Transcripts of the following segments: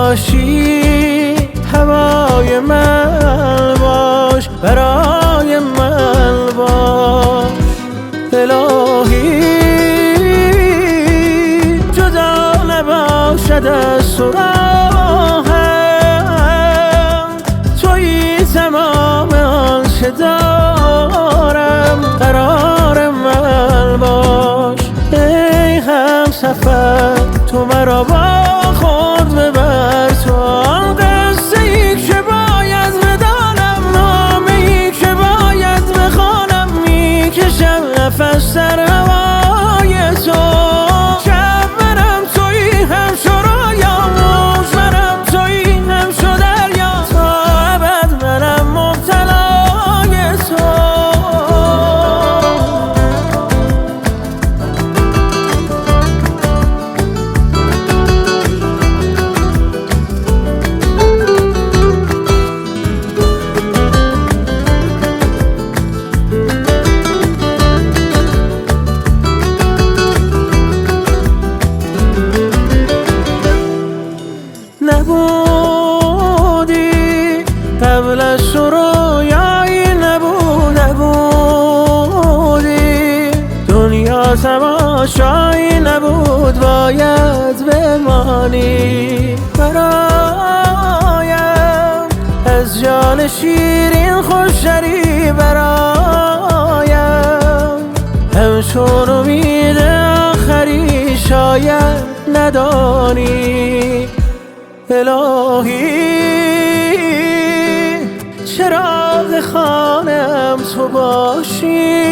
باشی، هوای من باش، برای من باش. الهی جدا نباشد از تو راهم، تویی تمام آنچه دارم، قرار من باش. ای همسفر تو مرا با خود ببر، تو آن قصه ای که باید بدانم، نامه ای که باید بخوانم. میکشم نفس در هوای تو، شب منم تویی همچو رویام، موج منم تویی همچو دریا، تا ابد منم مبتلای تو. نبودی قبل از تو رویایی نبودی، دنیا تماشایی نبود، باید بمانی. برایم از جان شیرین خوشتری، برایم همچون امید آخری، شاید ندانی. الهی چراغ خانم تو باشی،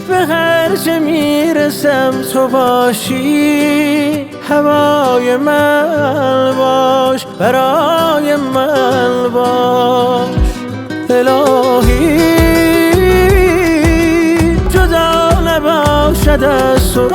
به هر جا میرسم تو باشی. هوای من باش، برای من باش. الهی جدا نباشد از تو